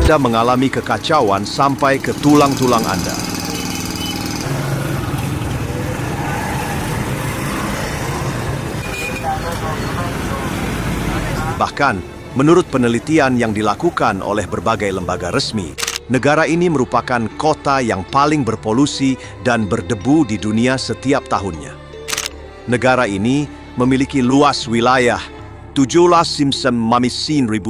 Anda mengalami kekacauan sampai ke tulang-tulang Anda. Bahkan, menurut penelitian yang dilakukan oleh berbagai lembaga resmi, negara ini merupakan kota yang paling berpolusi dan berdebu di dunia setiap tahunnya. Negara ini memiliki luas wilayah 17,500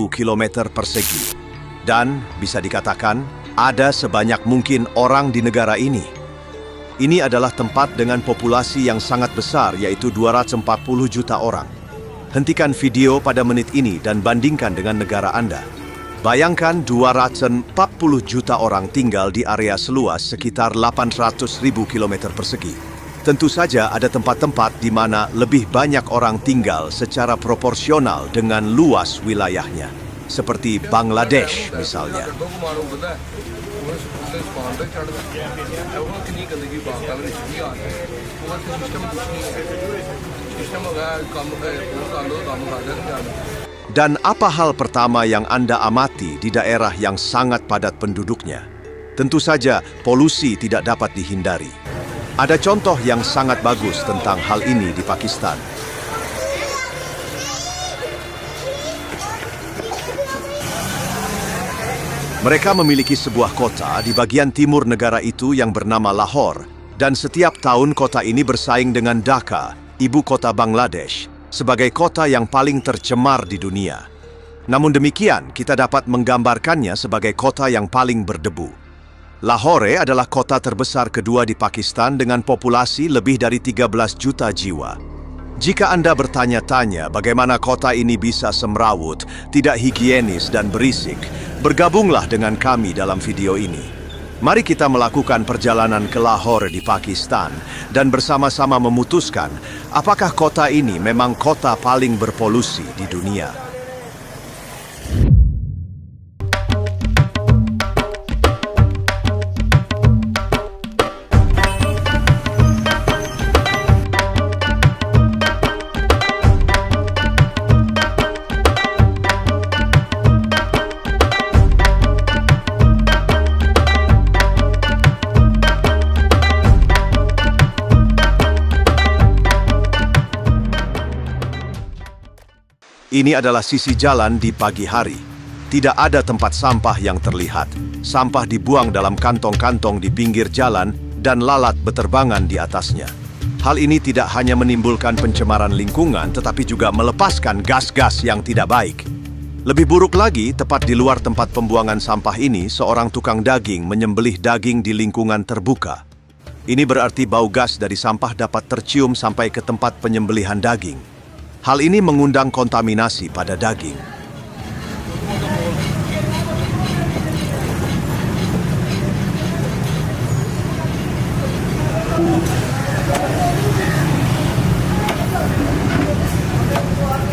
km persegi. Dan bisa dikatakan, ada sebanyak mungkin orang di negara ini. Ini adalah tempat dengan populasi yang sangat besar, yaitu 240 juta orang. Hentikan video pada menit ini dan bandingkan dengan negara Anda. Bayangkan 240 juta orang tinggal di area seluas sekitar 800.000 km persegi. Tentu saja ada tempat-tempat di mana lebih banyak orang tinggal secara proporsional dengan luas wilayahnya. Seperti Bangladesh misalnya. Dan apa hal pertama yang Anda amati di daerah yang sangat padat penduduknya? Tentu saja, polusi tidak dapat dihindari. Ada contoh yang sangat bagus tentang hal ini di Pakistan. Mereka memiliki sebuah kota di bagian timur negara itu yang bernama Lahore, dan setiap tahun kota ini bersaing dengan Dhaka, ibu kota Bangladesh, sebagai kota yang paling tercemar di dunia. Namun demikian, kita dapat menggambarkannya sebagai kota yang paling berdebu. Lahore adalah kota terbesar kedua di Pakistan dengan populasi lebih dari 13 juta jiwa. Jika Anda bertanya-tanya bagaimana kota ini bisa semrawut, tidak higienis dan berisik, bergabunglah dengan kami dalam video ini. Mari kita melakukan perjalanan ke Lahore di Pakistan dan bersama-sama memutuskan apakah kota ini memang kota paling berpolusi di dunia. Ini adalah sisi jalan di pagi hari. Tidak ada tempat sampah yang terlihat. Sampah dibuang dalam kantong-kantong di pinggir jalan dan lalat beterbangan di atasnya. Hal ini tidak hanya menimbulkan pencemaran lingkungan, tetapi juga melepaskan gas-gas yang tidak baik. Lebih buruk lagi, tepat di luar tempat pembuangan sampah ini, seorang tukang daging menyembelih daging di lingkungan terbuka. Ini berarti bau gas dari sampah dapat tercium sampai ke tempat penyembelihan daging. Hal ini mengundang kontaminasi pada daging.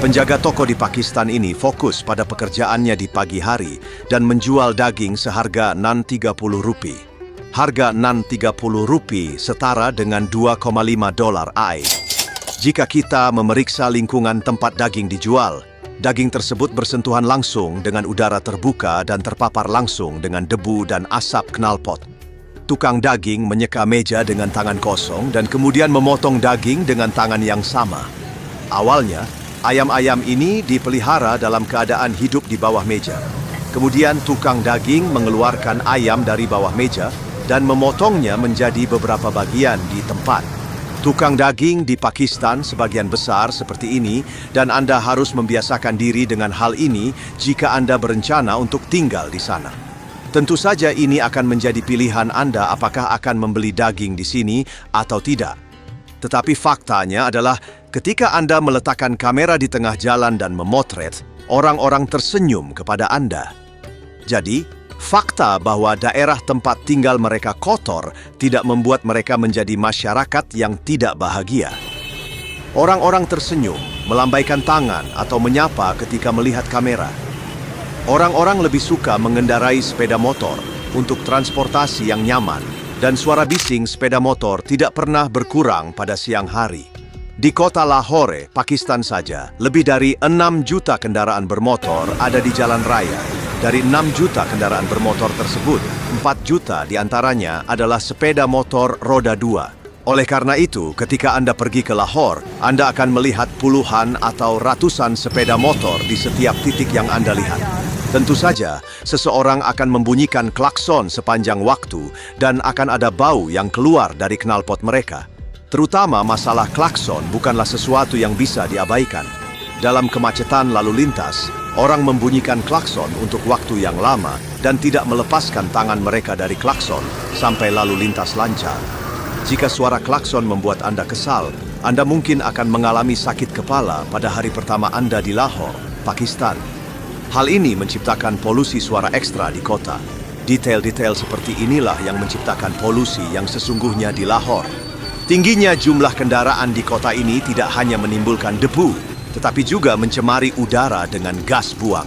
Penjaga toko di Pakistan ini fokus pada pekerjaannya di pagi hari dan menjual daging seharga Rp30. Harga Rp30 setara dengan $2,5 AED. Jika kita memeriksa lingkungan tempat daging dijual, daging tersebut bersentuhan langsung dengan udara terbuka dan terpapar langsung dengan debu dan asap knalpot. Tukang daging menyeka meja dengan tangan kosong dan kemudian memotong daging dengan tangan yang sama. Awalnya, ayam-ayam ini dipelihara dalam keadaan hidup di bawah meja. Kemudian tukang daging mengeluarkan ayam dari bawah meja dan memotongnya menjadi beberapa bagian di tempat. Tukang daging di Pakistan sebagian besar seperti ini, dan Anda harus membiasakan diri dengan hal ini jika Anda berencana untuk tinggal di sana. Tentu saja ini akan menjadi pilihan Anda apakah akan membeli daging di sini atau tidak. Tetapi faktanya adalah ketika Anda meletakkan kamera di tengah jalan dan memotret, orang-orang tersenyum kepada Anda. Jadi, fakta bahwa daerah tempat tinggal mereka kotor tidak membuat mereka menjadi masyarakat yang tidak bahagia. Orang-orang tersenyum, melambaikan tangan atau menyapa ketika melihat kamera. Orang-orang lebih suka mengendarai sepeda motor untuk transportasi yang nyaman, dan suara bising sepeda motor tidak pernah berkurang pada siang hari. Di kota Lahore, Pakistan saja, lebih dari 6 juta kendaraan bermotor ada di jalan raya. Dari 6 juta kendaraan bermotor tersebut, 4 juta diantaranya adalah sepeda motor roda 2. Oleh karena itu, ketika Anda pergi ke Lahore, Anda akan melihat puluhan atau ratusan sepeda motor di setiap titik yang Anda lihat. Tentu saja, seseorang akan membunyikan klakson sepanjang waktu dan akan ada bau yang keluar dari knalpot mereka. Terutama masalah klakson bukanlah sesuatu yang bisa diabaikan. Dalam kemacetan lalu lintas, orang membunyikan klakson untuk waktu yang lama dan tidak melepaskan tangan mereka dari klakson sampai lalu lintas lancar. Jika suara klakson membuat Anda kesal, Anda mungkin akan mengalami sakit kepala pada hari pertama Anda di Lahore, Pakistan. Hal ini menciptakan polusi suara ekstra di kota. Detail-detail seperti inilah yang menciptakan polusi yang sesungguhnya di Lahore. Tingginya jumlah kendaraan di kota ini tidak hanya menimbulkan debu, tetapi juga mencemari udara dengan gas buang.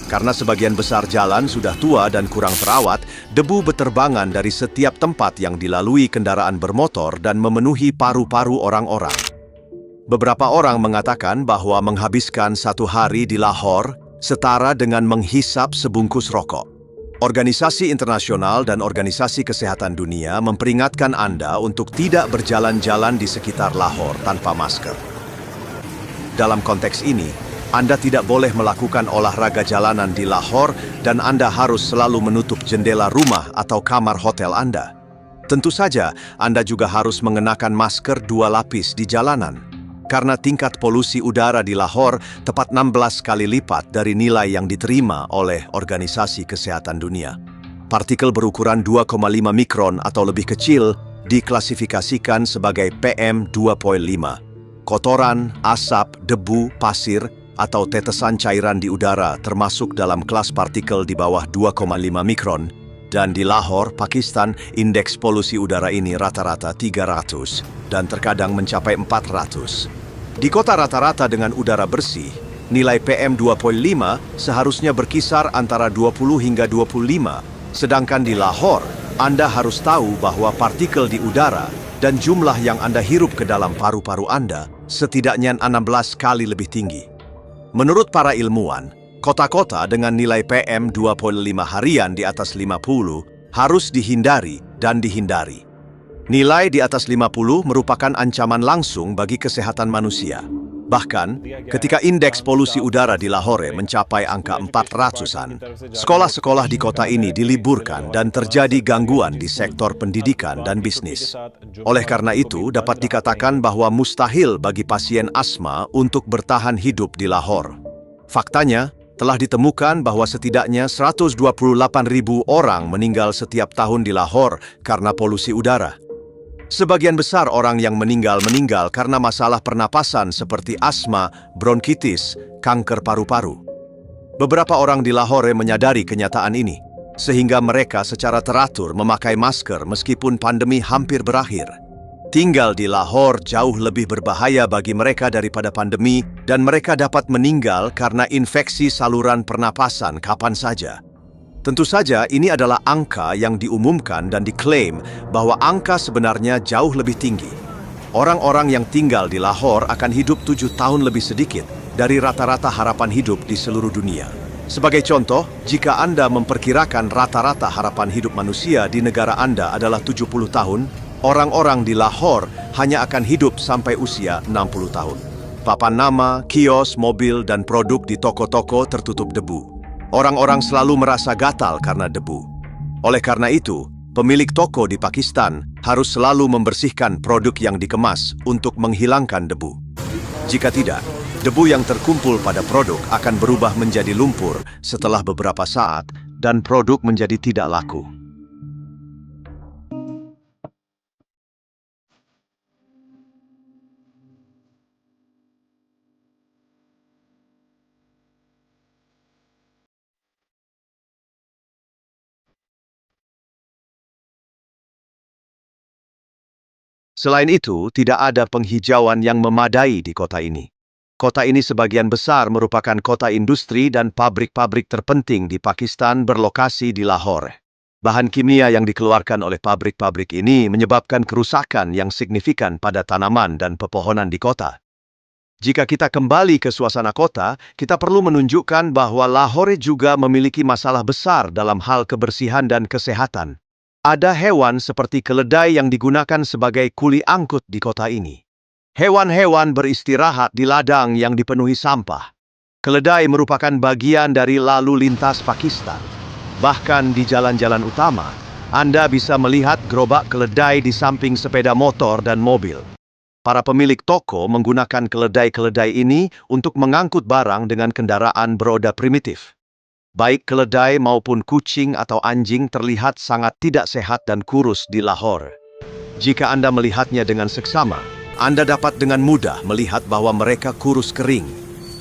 Karena sebagian besar jalan sudah tua dan kurang terawat, debu beterbangan dari setiap tempat yang dilalui kendaraan bermotor dan memenuhi paru-paru orang-orang. Beberapa orang mengatakan bahwa menghabiskan 1 hari di Lahore setara dengan menghisap sebungkus rokok. Organisasi internasional dan organisasi kesehatan dunia memperingatkan Anda untuk tidak berjalan-jalan di sekitar Lahore tanpa masker. Dalam konteks ini, Anda tidak boleh melakukan olahraga jalanan di Lahore dan Anda harus selalu menutup jendela rumah atau kamar hotel Anda. Tentu saja, Anda juga harus mengenakan masker 2 lapis di jalanan. Karena tingkat polusi udara di Lahore tepat 16 kali lipat dari nilai yang diterima oleh Organisasi Kesehatan Dunia. Partikel berukuran 2,5 mikron atau lebih kecil diklasifikasikan sebagai PM2.5. Kotoran, asap, debu, pasir, atau tetesan cairan di udara termasuk dalam kelas partikel di bawah 2,5 mikron. Dan di Lahore, Pakistan, indeks polusi udara ini rata-rata 300 dan terkadang mencapai 400. Di kota rata-rata dengan udara bersih, nilai PM2.5 seharusnya berkisar antara 20 hingga 25. Sedangkan di Lahore, Anda harus tahu bahwa partikel di udara dan jumlah yang Anda hirup ke dalam paru-paru Anda setidaknya 16 kali lebih tinggi. Menurut para ilmuwan, kota-kota dengan nilai PM2.5 harian di atas 50 harus dihindari dan dihindari. Nilai di atas 50 merupakan ancaman langsung bagi kesehatan manusia. Bahkan, ketika indeks polusi udara di Lahore mencapai angka 400-an, sekolah-sekolah di kota ini diliburkan dan terjadi gangguan di sektor pendidikan dan bisnis. Oleh karena itu, dapat dikatakan bahwa mustahil bagi pasien asma untuk bertahan hidup di Lahore. Faktanya, telah ditemukan bahwa setidaknya 128.000 orang meninggal setiap tahun di Lahore karena polusi udara. Sebagian besar orang yang meninggal karena masalah pernapasan seperti asma, bronkitis, kanker paru-paru. Beberapa orang di Lahore menyadari kenyataan ini, sehingga mereka secara teratur memakai masker meskipun pandemi hampir berakhir. Tinggal di Lahore jauh lebih berbahaya bagi mereka daripada pandemi, dan mereka dapat meninggal karena infeksi saluran pernapasan kapan saja. Tentu saja ini adalah angka yang diumumkan dan diklaim bahwa angka sebenarnya jauh lebih tinggi. Orang-orang yang tinggal di Lahore akan hidup 7 tahun lebih sedikit dari rata-rata harapan hidup di seluruh dunia. Sebagai contoh, jika Anda memperkirakan rata-rata harapan hidup manusia di negara Anda adalah 70 tahun, orang-orang di Lahore hanya akan hidup sampai usia 60 tahun. Papan nama, kios, mobil, dan produk di toko-toko tertutup debu. Orang-orang selalu merasa gatal karena debu. Oleh karena itu, pemilik toko di Pakistan harus selalu membersihkan produk yang dikemas untuk menghilangkan debu. Jika tidak, debu yang terkumpul pada produk akan berubah menjadi lumpur setelah beberapa saat dan produk menjadi tidak laku. Selain itu, tidak ada penghijauan yang memadai di kota ini. Kota ini sebagian besar merupakan kota industri dan pabrik-pabrik terpenting di Pakistan berlokasi di Lahore. Bahan kimia yang dikeluarkan oleh pabrik-pabrik ini menyebabkan kerusakan yang signifikan pada tanaman dan pepohonan di kota. Jika kita kembali ke suasana kota, kita perlu menunjukkan bahwa Lahore juga memiliki masalah besar dalam hal kebersihan dan kesehatan. Ada hewan seperti keledai yang digunakan sebagai kuli angkut di kota ini. Hewan-hewan beristirahat di ladang yang dipenuhi sampah. Keledai merupakan bagian dari lalu lintas Pakistan. Bahkan di jalan-jalan utama, Anda bisa melihat gerobak keledai di samping sepeda motor dan mobil. Para pemilik toko menggunakan keledai-keledai ini untuk mengangkut barang dengan kendaraan beroda primitif. Baik keledai maupun kucing atau anjing terlihat sangat tidak sehat dan kurus di Lahore. Jika Anda melihatnya dengan seksama, Anda dapat dengan mudah melihat bahwa mereka kurus kering.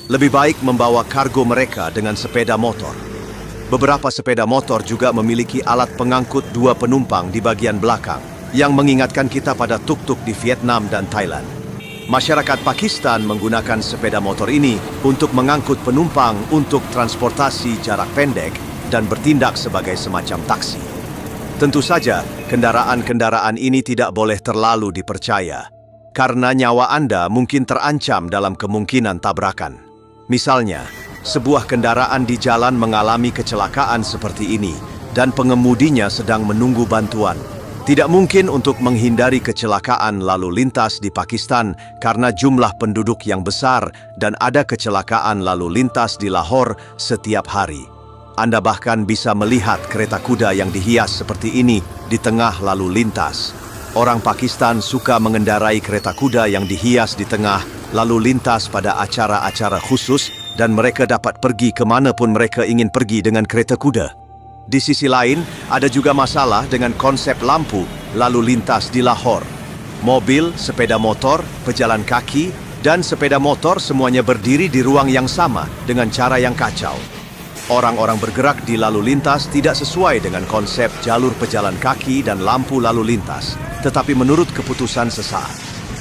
Lebih baik membawa kargo mereka dengan sepeda motor. Beberapa sepeda motor juga memiliki alat pengangkut dua penumpang di bagian belakang, yang mengingatkan kita pada tuk-tuk di Vietnam dan Thailand. Masyarakat Pakistan menggunakan sepeda motor ini untuk mengangkut penumpang untuk transportasi jarak pendek dan bertindak sebagai semacam taksi. Tentu saja, kendaraan-kendaraan ini tidak boleh terlalu dipercaya, karena nyawa Anda mungkin terancam dalam kemungkinan tabrakan. Misalnya, sebuah kendaraan di jalan mengalami kecelakaan seperti ini, dan pengemudinya sedang menunggu bantuan. Tidak mungkin untuk menghindari kecelakaan lalu lintas di Pakistan karena jumlah penduduk yang besar dan ada kecelakaan lalu lintas di Lahore setiap hari. Anda bahkan bisa melihat kereta kuda yang dihias seperti ini di tengah lalu lintas. Orang Pakistan suka mengendarai kereta kuda yang dihias di tengah lalu lintas pada acara-acara khusus dan mereka dapat pergi kemanapun mereka ingin pergi dengan kereta kuda. Di sisi lain, ada juga masalah dengan konsep lampu lalu lintas di Lahore. Mobil, sepeda motor, pejalan kaki, dan sepeda motor semuanya berdiri di ruang yang sama dengan cara yang kacau. Orang-orang bergerak di lalu lintas tidak sesuai dengan konsep jalur pejalan kaki dan lampu lalu lintas, tetapi menurut keputusan sesaat.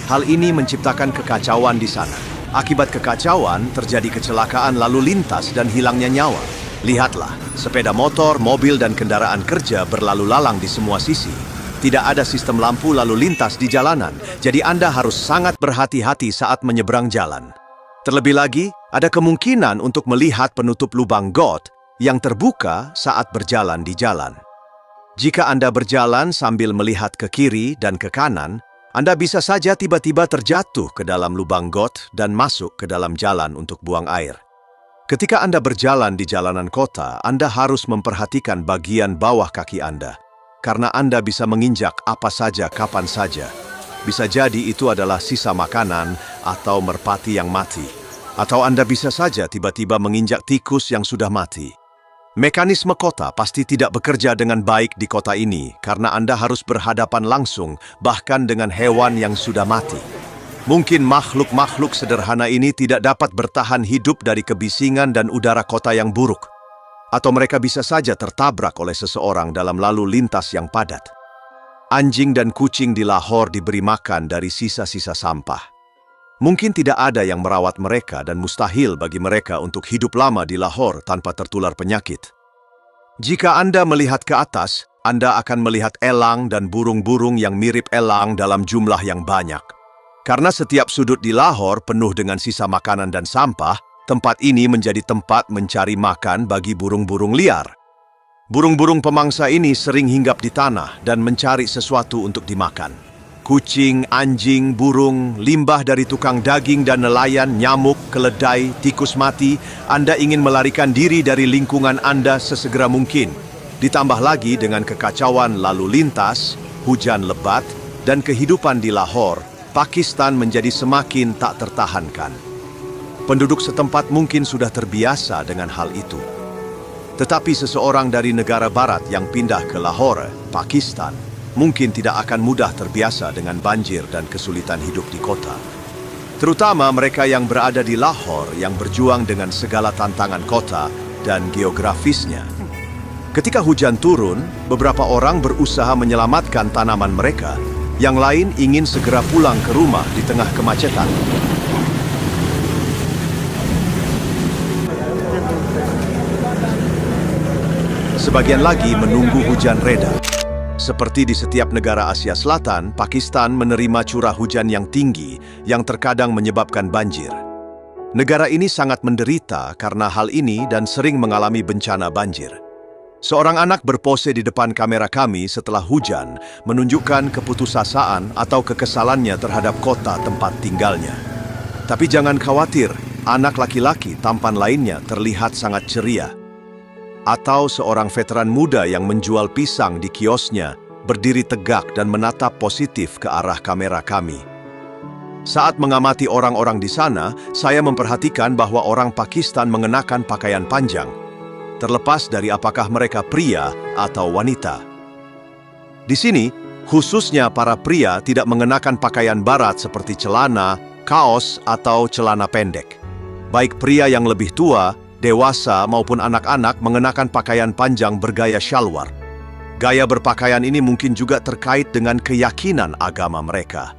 Hal ini menciptakan kekacauan di sana. Akibat kekacauan, terjadi kecelakaan lalu lintas dan hilangnya nyawa. Lihatlah, sepeda motor, mobil, dan kendaraan kerja berlalu lalang di semua sisi. Tidak ada sistem lampu lalu lintas di jalanan, jadi Anda harus sangat berhati-hati saat menyeberang jalan. Terlebih lagi, ada kemungkinan untuk melihat penutup lubang got yang terbuka saat berjalan di jalan. Jika Anda berjalan sambil melihat ke kiri dan ke kanan, Anda bisa saja tiba-tiba terjatuh ke dalam lubang got dan masuk ke dalam jalan untuk buang air. Ketika Anda berjalan di jalanan kota, Anda harus memperhatikan bagian bawah kaki Anda, karena Anda bisa menginjak apa saja kapan saja. Bisa jadi itu adalah sisa makanan atau merpati yang mati, atau Anda bisa saja tiba-tiba menginjak tikus yang sudah mati. Mekanisme kota pasti tidak bekerja dengan baik di kota ini, karena Anda harus berhadapan langsung, bahkan dengan hewan yang sudah mati. Mungkin makhluk-makhluk sederhana ini tidak dapat bertahan hidup dari kebisingan dan udara kota yang buruk. Atau mereka bisa saja tertabrak oleh seseorang dalam lalu lintas yang padat. Anjing dan kucing di Lahore diberi makan dari sisa-sisa sampah. Mungkin tidak ada yang merawat mereka dan mustahil bagi mereka untuk hidup lama di Lahore tanpa tertular penyakit. Jika Anda melihat ke atas, Anda akan melihat elang dan burung-burung yang mirip elang dalam jumlah yang banyak. Karena setiap sudut di Lahore penuh dengan sisa makanan dan sampah, tempat ini menjadi tempat mencari makan bagi burung-burung liar. Burung-burung pemangsa ini sering hinggap di tanah dan mencari sesuatu untuk dimakan. Kucing, anjing, burung, limbah dari tukang daging dan nelayan, nyamuk, keledai, tikus mati, Anda ingin melarikan diri dari lingkungan Anda sesegera mungkin. Ditambah lagi dengan kekacauan lalu lintas, hujan lebat, dan kehidupan di Lahore, Pakistan menjadi semakin tak tertahankan. Penduduk setempat mungkin sudah terbiasa dengan hal itu. Tetapi seseorang dari negara barat yang pindah ke Lahore, Pakistan, mungkin tidak akan mudah terbiasa dengan banjir dan kesulitan hidup di kota. Terutama mereka yang berada di Lahore yang berjuang dengan segala tantangan kota dan geografisnya. Ketika hujan turun, beberapa orang berusaha menyelamatkan tanaman mereka. Yang lain ingin segera pulang ke rumah di tengah kemacetan. Sebagian lagi menunggu hujan reda. Seperti di setiap negara Asia Selatan, Pakistan menerima curah hujan yang tinggi yang terkadang menyebabkan banjir. Negara ini sangat menderita karena hal ini dan sering mengalami bencana banjir. Seorang anak berpose di depan kamera kami setelah hujan menunjukkan keputusasaan atau kekesalannya terhadap kota tempat tinggalnya. Tapi jangan khawatir, anak laki-laki tampan lainnya terlihat sangat ceria. Atau seorang veteran muda yang menjual pisang di kiosnya berdiri tegak dan menatap positif ke arah kamera kami. Saat mengamati orang-orang di sana, saya memperhatikan bahwa orang Pakistan mengenakan pakaian panjang, terlepas dari apakah mereka pria atau wanita. Di sini, khususnya para pria tidak mengenakan pakaian barat seperti celana, kaos, atau celana pendek. Baik pria yang lebih tua, dewasa, maupun anak-anak mengenakan pakaian panjang bergaya shalwar. Gaya berpakaian ini mungkin juga terkait dengan keyakinan agama mereka.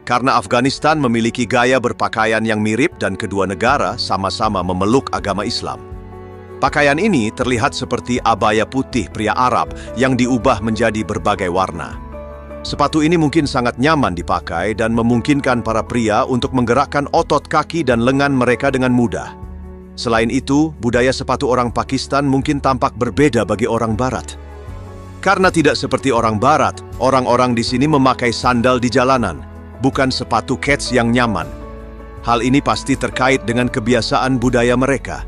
Karena Afghanistan memiliki gaya berpakaian yang mirip dan kedua negara sama-sama memeluk agama Islam. Pakaian ini terlihat seperti abaya putih pria Arab yang diubah menjadi berbagai warna. Sepatu ini mungkin sangat nyaman dipakai dan memungkinkan para pria untuk menggerakkan otot kaki dan lengan mereka dengan mudah. Selain itu, budaya sepatu orang Pakistan mungkin tampak berbeda bagi orang Barat. Karena tidak seperti orang Barat, orang-orang di sini memakai sandal di jalanan, bukan sepatu kets yang nyaman. Hal ini pasti terkait dengan kebiasaan budaya mereka.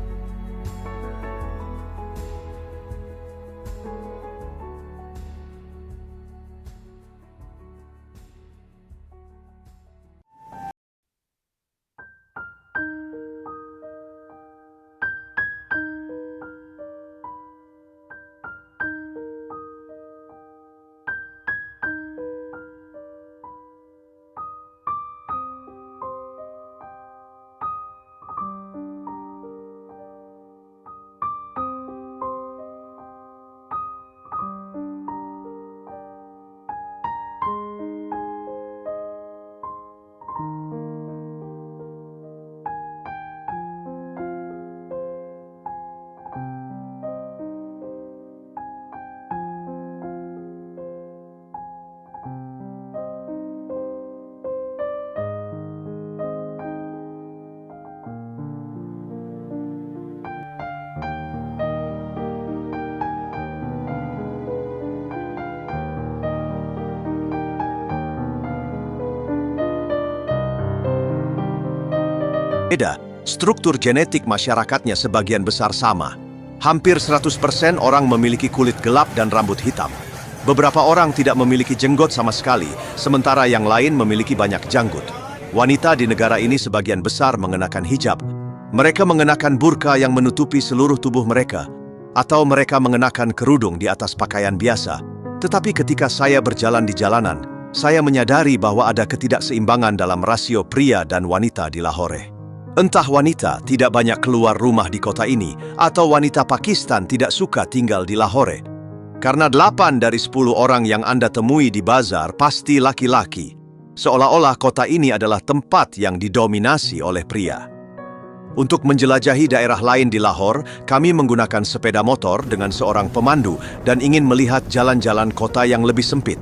Beda, struktur genetik masyarakatnya sebagian besar sama. Hampir 100% orang memiliki kulit gelap dan rambut hitam. Beberapa orang tidak memiliki jenggot sama sekali, sementara yang lain memiliki banyak janggut. Wanita di negara ini sebagian besar mengenakan hijab. Mereka mengenakan burka yang menutupi seluruh tubuh mereka, atau mereka mengenakan kerudung di atas pakaian biasa. Tetapi ketika saya berjalan di jalanan, saya menyadari bahwa ada ketidakseimbangan dalam rasio pria dan wanita di Lahore. Entah wanita tidak banyak keluar rumah di kota ini, atau wanita Pakistan tidak suka tinggal di Lahore. Karena 8 dari 10 orang yang Anda temui di bazar pasti laki-laki. Seolah-olah kota ini adalah tempat yang didominasi oleh pria. Untuk menjelajahi daerah lain di Lahore, kami menggunakan sepeda motor dengan seorang pemandu dan ingin melihat jalan-jalan kota yang lebih sempit.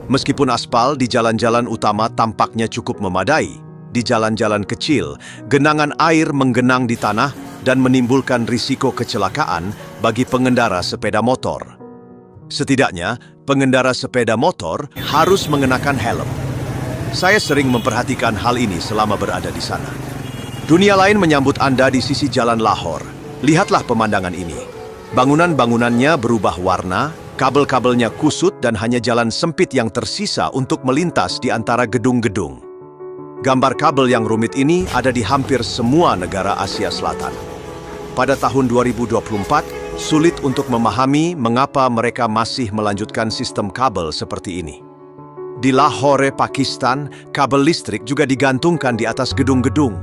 Meskipun aspal di jalan-jalan utama tampaknya cukup memadai, di jalan-jalan kecil, genangan air menggenang di tanah dan menimbulkan risiko kecelakaan bagi pengendara sepeda motor. Setidaknya, pengendara sepeda motor harus mengenakan helm. Saya sering memperhatikan hal ini selama berada di sana. Dunia lain menyambut Anda di sisi jalan Lahore. Lihatlah pemandangan ini. Bangunan-bangunannya berubah warna, kabel-kabelnya kusut dan hanya jalan sempit yang tersisa untuk melintas di antara gedung-gedung. Gambar kabel yang rumit ini ada di hampir semua negara Asia Selatan. Pada tahun 2024, sulit untuk memahami mengapa mereka masih melanjutkan sistem kabel seperti ini. Di Lahore, Pakistan, kabel listrik juga digantungkan di atas gedung-gedung.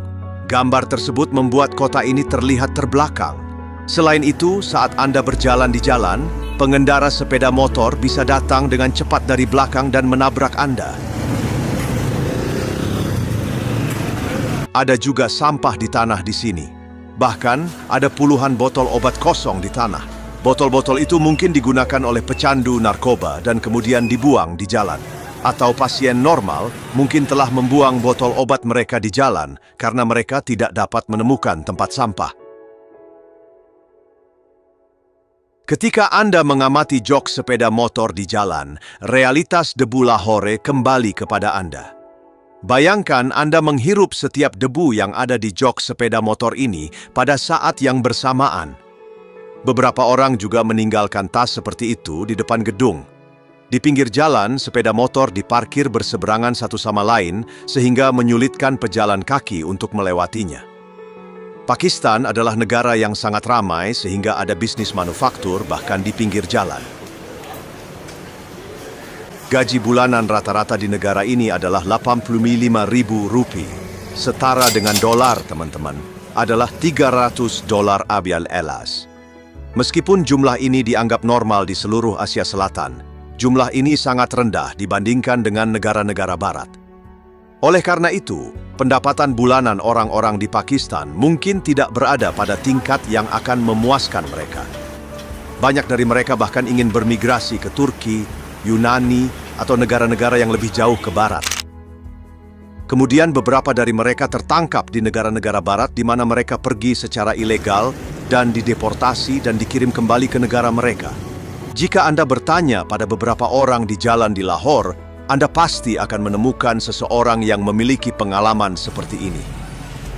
Gambar tersebut membuat kota ini terlihat terbelakang. Selain itu, saat Anda berjalan di jalan, pengendara sepeda motor bisa datang dengan cepat dari belakang dan menabrak Anda. Ada juga sampah di tanah di sini. Bahkan, ada puluhan botol obat kosong di tanah. Botol-botol itu mungkin digunakan oleh pecandu narkoba dan kemudian dibuang di jalan. Atau pasien normal mungkin telah membuang botol obat mereka di jalan karena mereka tidak dapat menemukan tempat sampah. Ketika Anda mengamati jok sepeda motor di jalan, realitas debu Lahore kembali kepada Anda. Bayangkan Anda menghirup setiap debu yang ada di jok sepeda motor ini pada saat yang bersamaan. Beberapa orang juga meninggalkan tas seperti itu di depan gedung. Di pinggir jalan, sepeda motor diparkir berseberangan satu sama lain sehingga menyulitkan pejalan kaki untuk melewatinya. Pakistan adalah negara yang sangat ramai sehingga ada bisnis manufaktur bahkan di pinggir jalan. Gaji bulanan rata-rata di negara ini adalah Rp85.000. Setara dengan dolar, teman-teman, adalah $300 Abial Elas. Meskipun jumlah ini dianggap normal di seluruh Asia Selatan, jumlah ini sangat rendah dibandingkan dengan negara-negara barat. Oleh karena itu, pendapatan bulanan orang-orang di Pakistan mungkin tidak berada pada tingkat yang akan memuaskan mereka. Banyak dari mereka bahkan ingin bermigrasi ke Turki, Yunani, atau negara-negara yang lebih jauh ke barat. Kemudian beberapa dari mereka tertangkap di negara-negara barat di mana mereka pergi secara ilegal dan dideportasi dan dikirim kembali ke negara mereka. Jika Anda bertanya pada beberapa orang di jalan di Lahore, Anda pasti akan menemukan seseorang yang memiliki pengalaman seperti ini.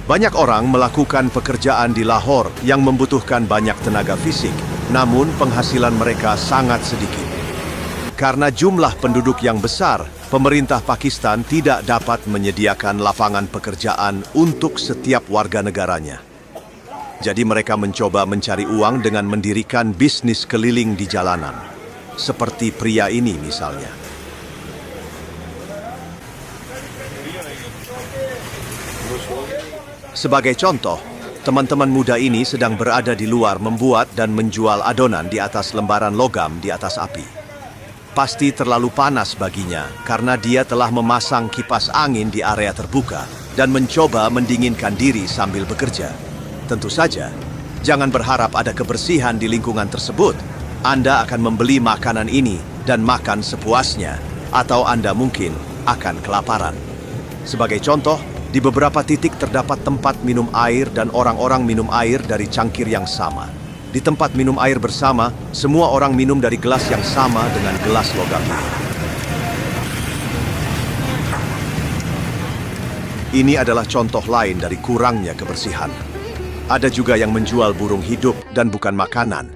Banyak orang melakukan pekerjaan di Lahore yang membutuhkan banyak tenaga fisik, namun penghasilan mereka sangat sedikit. Karena jumlah penduduk yang besar, pemerintah Pakistan tidak dapat menyediakan lapangan pekerjaan untuk setiap warga negaranya. Jadi mereka mencoba mencari uang dengan mendirikan bisnis keliling di jalanan. Seperti pria ini misalnya. Sebagai contoh, teman-teman muda ini sedang berada di luar membuat dan menjual adonan di atas lembaran logam di atas api. Pasti terlalu panas baginya karena dia telah memasang kipas angin di area terbuka dan mencoba mendinginkan diri sambil bekerja. Tentu saja, jangan berharap ada kebersihan di lingkungan tersebut. Anda akan membeli makanan ini dan makan sepuasnya, atau Anda mungkin akan kelaparan. Sebagai contoh, di beberapa titik terdapat tempat minum air dan orang-orang minum air dari cangkir yang sama. Di tempat minum air bersama, semua orang minum dari gelas yang sama dengan gelas logam. Ini adalah contoh lain dari kurangnya kebersihan. Ada juga yang menjual burung hidup dan bukan makanan.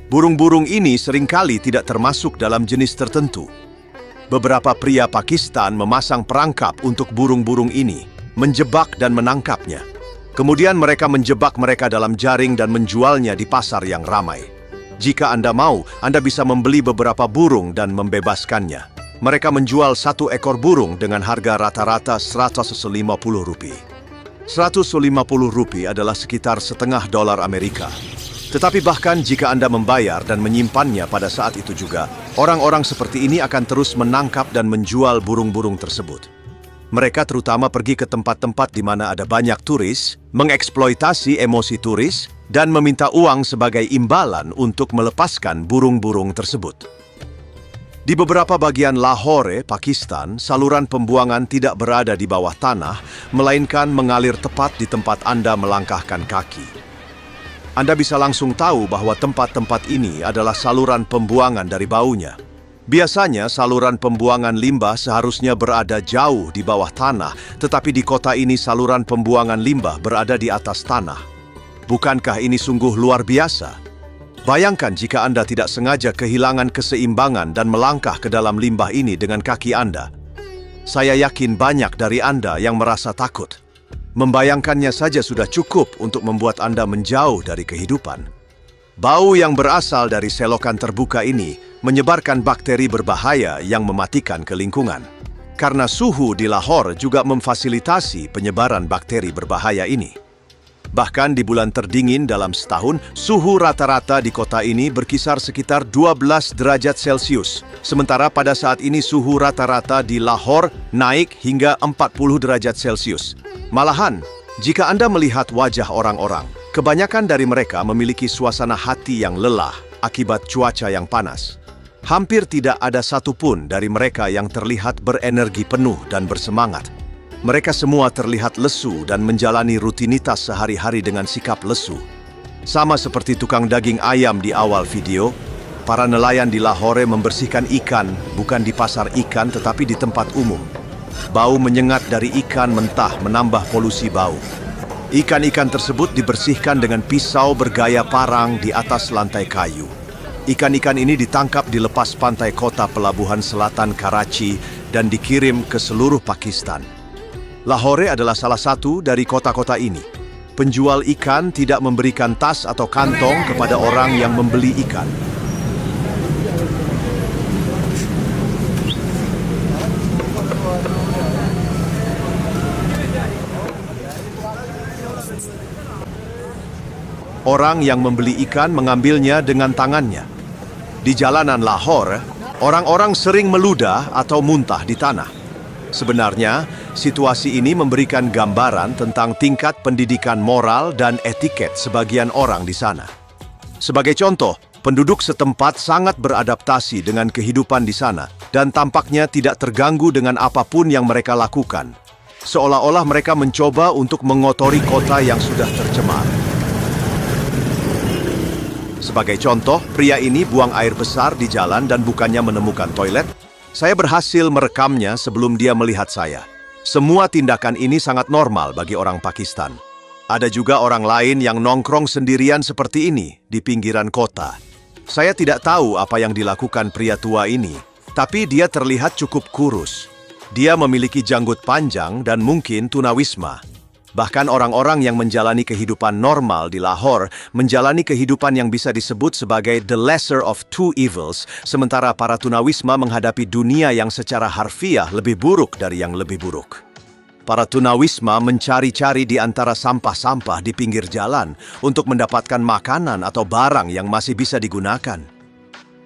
Burung-burung ini seringkali tidak termasuk dalam jenis tertentu. Beberapa pria Pakistan memasang perangkap untuk burung-burung ini, menjebak dan menangkapnya. Kemudian mereka menjebak mereka dalam jaring dan menjualnya di pasar yang ramai. Jika Anda mau, Anda bisa membeli beberapa burung dan membebaskannya. Mereka menjual satu ekor burung dengan harga rata-rata Rp150. Rp150 adalah sekitar setengah dolar Amerika. Tetapi bahkan jika Anda membayar dan menyimpannya pada saat itu juga, orang-orang seperti ini akan terus menangkap dan menjual burung-burung tersebut. Mereka terutama pergi ke tempat-tempat di mana ada banyak turis, mengeksploitasi emosi turis, dan meminta uang sebagai imbalan untuk melepaskan burung-burung tersebut. Di beberapa bagian Lahore, Pakistan, saluran pembuangan tidak berada di bawah tanah, melainkan mengalir tepat di tempat Anda melangkahkan kaki. Anda bisa langsung tahu bahwa tempat-tempat ini adalah saluran pembuangan dari baunya. Biasanya saluran pembuangan limbah seharusnya berada jauh di bawah tanah, tetapi di kota ini saluran pembuangan limbah berada di atas tanah. Bukankah ini sungguh luar biasa? Bayangkan jika Anda tidak sengaja kehilangan keseimbangan dan melangkah ke dalam limbah ini dengan kaki Anda. Saya yakin banyak dari Anda yang merasa takut. Membayangkannya saja sudah cukup untuk membuat Anda menjauh dari kehidupan. Bau yang berasal dari selokan terbuka ini menyebarkan bakteri berbahaya yang mematikan ke lingkungan. Karena suhu di Lahore juga memfasilitasi penyebaran bakteri berbahaya ini. Bahkan di bulan terdingin dalam setahun, suhu rata-rata di kota ini berkisar sekitar 12 derajat Celcius. Sementara pada saat ini suhu rata-rata di Lahore naik hingga 40 derajat Celcius. Malahan, jika Anda melihat wajah orang-orang, kebanyakan dari mereka memiliki suasana hati yang lelah akibat cuaca yang panas. Hampir tidak ada satupun dari mereka yang terlihat berenergi penuh dan bersemangat. Mereka semua terlihat lesu dan menjalani rutinitas sehari-hari dengan sikap lesu. Sama seperti tukang daging ayam di awal video, para nelayan di Lahore membersihkan ikan bukan di pasar ikan tetapi di tempat umum. Bau menyengat dari ikan mentah menambah polusi bau. Ikan-ikan tersebut dibersihkan dengan pisau bergaya parang di atas lantai kayu. Ikan-ikan ini ditangkap di lepas pantai kota pelabuhan selatan Karachi dan dikirim ke seluruh Pakistan. Lahore adalah salah satu dari kota-kota ini. Penjual ikan tidak memberikan tas atau kantong kepada orang yang membeli ikan. Orang yang membeli ikan mengambilnya dengan tangannya. Di jalanan Lahore, orang-orang sering meludah atau muntah di tanah. Sebenarnya, situasi ini memberikan gambaran tentang tingkat pendidikan moral dan etiket sebagian orang di sana. Sebagai contoh, penduduk setempat sangat beradaptasi dengan kehidupan di sana dan tampaknya tidak terganggu dengan apapun yang mereka lakukan. Seolah-olah mereka mencoba untuk mengotori kota yang sudah tercemar. Sebagai contoh, pria ini buang air besar di jalan dan bukannya menemukan toilet. Saya berhasil merekamnya sebelum dia melihat saya. Semua tindakan ini sangat normal bagi orang Pakistan. Ada juga orang lain yang nongkrong sendirian seperti ini di pinggiran kota. Saya tidak tahu apa yang dilakukan pria tua ini, tapi dia terlihat cukup kurus. Dia memiliki janggut panjang dan mungkin tunawisma. Bahkan orang-orang yang menjalani kehidupan normal di Lahore menjalani kehidupan yang bisa disebut sebagai the lesser of two evils, sementara para tunawisma menghadapi dunia yang secara harfiah lebih buruk dari yang lebih buruk. Para tunawisma mencari-cari di antara sampah-sampah di pinggir jalan untuk mendapatkan makanan atau barang yang masih bisa digunakan.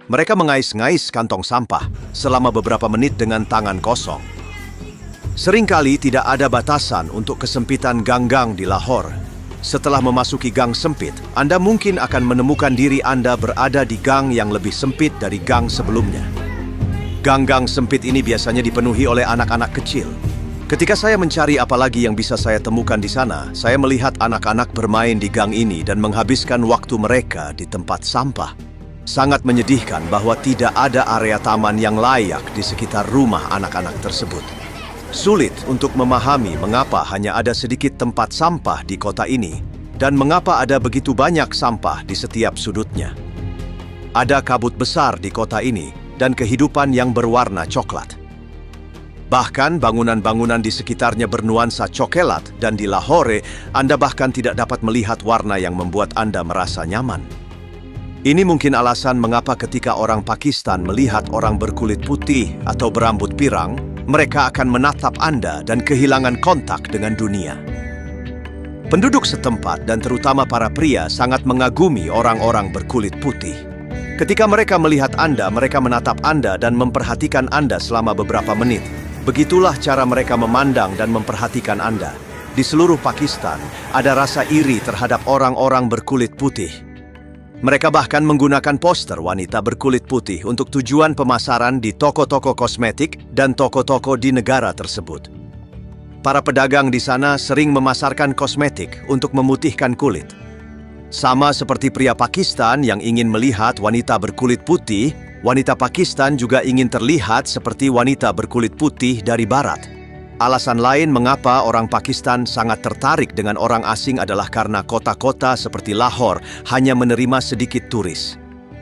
Mereka mengais-ngais kantong sampah selama beberapa menit dengan tangan kosong. Seringkali tidak ada batasan untuk kesempitan gang-gang di Lahore. Setelah memasuki gang sempit, Anda mungkin akan menemukan diri Anda berada di gang yang lebih sempit dari gang sebelumnya. Gang-gang sempit ini biasanya dipenuhi oleh anak-anak kecil. Ketika saya mencari apa lagi yang bisa saya temukan di sana, saya melihat anak-anak bermain di gang ini dan menghabiskan waktu mereka di tempat sampah. Sangat menyedihkan bahwa tidak ada area taman yang layak di sekitar rumah anak-anak tersebut. Sulit untuk memahami mengapa hanya ada sedikit tempat sampah di kota ini dan mengapa ada begitu banyak sampah di setiap sudutnya. Ada kabut besar di kota ini dan kehidupan yang berwarna coklat. Bahkan bangunan-bangunan di sekitarnya bernuansa coklat dan di Lahore Anda bahkan tidak dapat melihat warna yang membuat Anda merasa nyaman. Ini mungkin alasan mengapa ketika orang Pakistan melihat orang berkulit putih atau berambut pirang, mereka akan menatap Anda dan kehilangan kontak dengan dunia. Penduduk setempat dan terutama para pria sangat mengagumi orang-orang berkulit putih. Ketika mereka melihat Anda, mereka menatap Anda dan memperhatikan Anda selama beberapa menit. Begitulah cara mereka memandang dan memperhatikan Anda. Di seluruh Pakistan, ada rasa iri terhadap orang-orang berkulit putih. Mereka bahkan menggunakan poster wanita berkulit putih untuk tujuan pemasaran di toko-toko kosmetik dan toko-toko di negara tersebut. Para pedagang di sana sering memasarkan kosmetik untuk memutihkan kulit. Sama seperti pria Pakistan yang ingin melihat wanita berkulit putih, wanita Pakistan juga ingin terlihat seperti wanita berkulit putih dari barat. Alasan lain mengapa orang Pakistan sangat tertarik dengan orang asing adalah karena kota-kota seperti Lahore hanya menerima sedikit turis.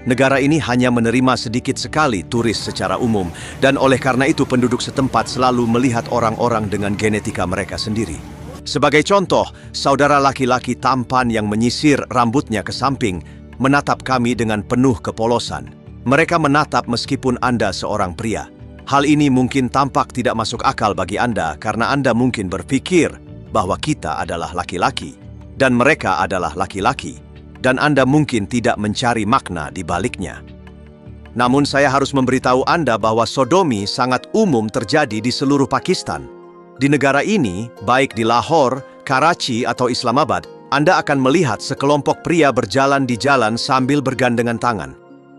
Negara ini hanya menerima sedikit sekali turis secara umum, dan oleh karena itu penduduk setempat selalu melihat orang-orang dengan genetika mereka sendiri. Sebagai contoh, saudara laki-laki tampan yang menyisir rambutnya ke samping menatap kami dengan penuh kepolosan. Mereka menatap meskipun Anda seorang pria. Hal ini mungkin tampak tidak masuk akal bagi Anda karena Anda mungkin berpikir bahwa kita adalah laki-laki dan mereka adalah laki-laki, dan Anda mungkin tidak mencari makna di baliknya. Namun saya harus memberitahu Anda bahwa sodomi sangat umum terjadi di seluruh Pakistan. Di negara ini, baik di Lahore, Karachi atau Islamabad, Anda akan melihat sekelompok pria berjalan di jalan sambil bergandengan tangan.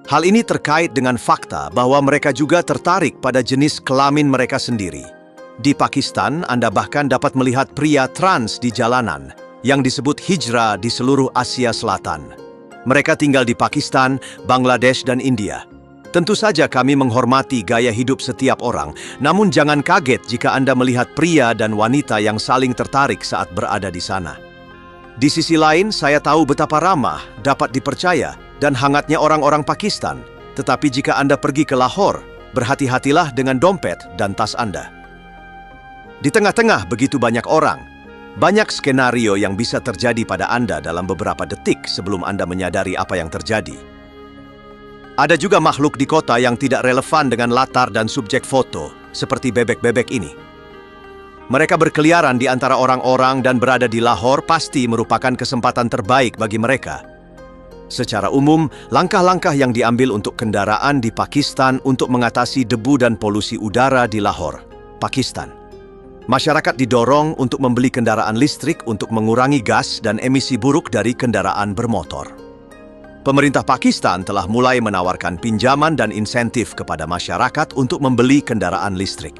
Hal ini terkait dengan fakta bahwa mereka juga tertarik pada jenis kelamin mereka sendiri. Di Pakistan, Anda bahkan dapat melihat pria trans di jalanan, yang disebut hijrah di seluruh Asia Selatan. Mereka tinggal di Pakistan, Bangladesh, dan India. Tentu saja kami menghormati gaya hidup setiap orang, namun jangan kaget jika Anda melihat pria dan wanita yang saling tertarik saat berada di sana. Di sisi lain, saya tahu betapa ramah, dapat dipercaya, dan hangatnya orang-orang Pakistan. Tetapi jika Anda pergi ke Lahore, berhati-hatilah dengan dompet dan tas Anda. Di tengah-tengah begitu banyak orang, banyak skenario yang bisa terjadi pada Anda dalam beberapa detik sebelum Anda menyadari apa yang terjadi. Ada juga makhluk di kota yang tidak relevan dengan latar dan subjek foto, seperti bebek-bebek ini. Mereka berkeliaran di antara orang-orang dan berada di Lahore pasti merupakan kesempatan terbaik bagi mereka. Secara umum, langkah-langkah yang diambil untuk kendaraan di Pakistan untuk mengatasi debu dan polusi udara di Lahore, Pakistan. Masyarakat didorong untuk membeli kendaraan listrik untuk mengurangi gas dan emisi buruk dari kendaraan bermotor. Pemerintah Pakistan telah mulai menawarkan pinjaman dan insentif kepada masyarakat untuk membeli kendaraan listrik.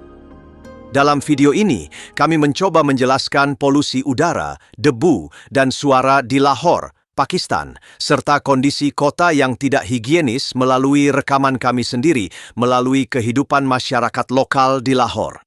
Dalam video ini, kami mencoba menjelaskan polusi udara, debu, dan suara di Lahore, Pakistan, serta kondisi kota yang tidak higienis melalui rekaman kami sendiri melalui kehidupan masyarakat lokal di Lahore.